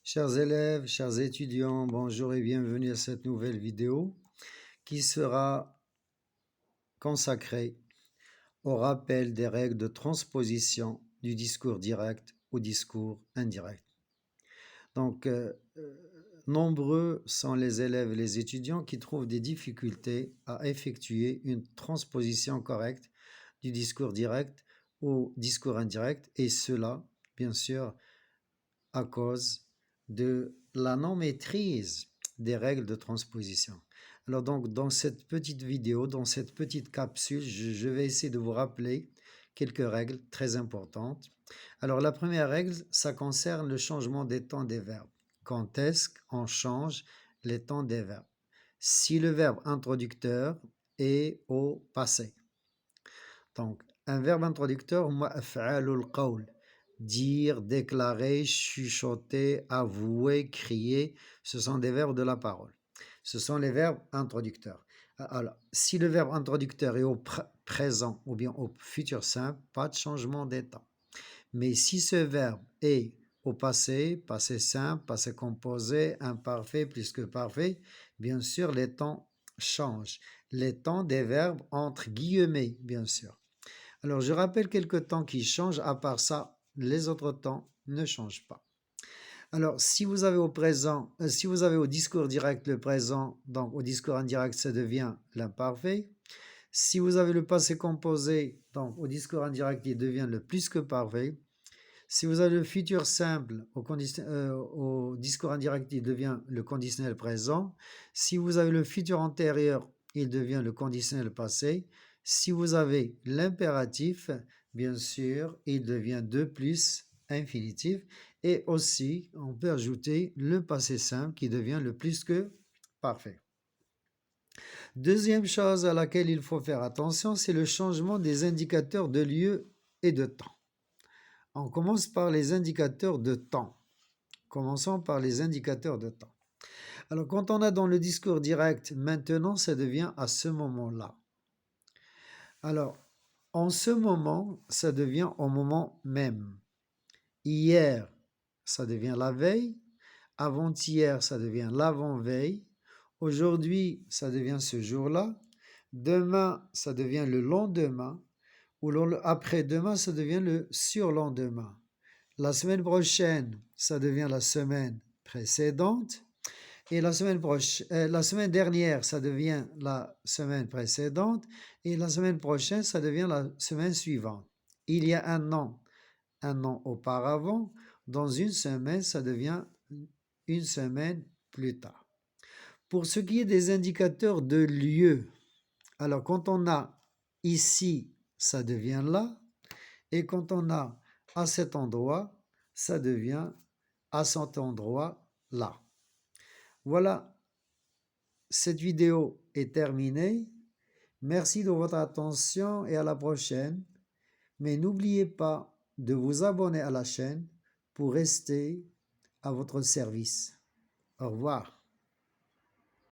Chers élèves, chers étudiants, bonjour et bienvenue à cette nouvelle vidéo qui sera consacrée au rappel des règles de transposition du discours direct au discours indirect. Donc, nombreux sont les élèves et les étudiants qui trouvent des difficultés à effectuer une transposition correcte du discours direct au discours indirect, et cela, bien sûr, à cause de la non-maîtrise des règles de transposition. Alors donc, dans cette petite vidéo, dans cette petite capsule, je vais essayer de vous rappeler quelques règles très importantes. Alors la première règle, ça concerne le changement des temps des verbes. Quand est-ce qu'on change les temps des verbes? Si le verbe introducteur est au passé. Donc, un verbe introducteur, af'alul qawl, dire, déclarer, chuchoter, avouer, crier, ce sont des verbes de la parole. Ce sont les verbes introducteurs. Alors, si le verbe introducteur est au présent ou bien au futur simple, pas de changement d'état. Mais si ce verbe est au passé, passé simple, passé composé, imparfait, plus que parfait, bien sûr, les temps changent. Les temps des verbes entre guillemets, bien sûr. Alors, je rappelle quelques temps qui changent. À part ça, les autres temps ne changent pas. Alors, si vous avez au présent, si vous avez au discours direct le présent, donc au discours indirect, ça devient l'imparfait. Si vous avez le passé composé, donc au discours indirect, il devient le plus que parfait. Si vous avez le futur simple au discours indirect, il devient le conditionnel présent. Si vous avez le futur antérieur, il devient le conditionnel passé. Si vous avez l'impératif, bien sûr, il devient de plus infinitif. Et aussi, on peut ajouter le passé simple qui devient le plus que parfait. Deuxième chose à laquelle il faut faire attention, c'est le changement des indicateurs de lieu et de temps. On commence par les indicateurs de temps. Commençons par les indicateurs de temps. Alors, quand on a dans le discours direct, maintenant, ça devient à ce moment-là. Alors, en ce moment, ça devient au moment même. Hier, ça devient la veille. Avant-hier, ça devient l'avant-veille. Aujourd'hui, ça devient ce jour-là. Demain, ça devient le lendemain. Ou après-demain, ça devient le surlendemain. La semaine prochaine, ça devient la semaine précédente. Et la semaine dernière, ça devient la semaine précédente. Et la semaine prochaine, ça devient la semaine suivante. Il y a un an auparavant. Dans une semaine, ça devient une semaine plus tard. Pour ce qui est des indicateurs de lieu, alors quand on a ici, ça devient là. Et quand on a à cet endroit, ça devient à cet endroit là. Voilà, cette vidéo est terminée. Merci de votre attention et à la prochaine. Mais n'oubliez pas de vous abonner à la chaîne pour rester à votre service. Au revoir.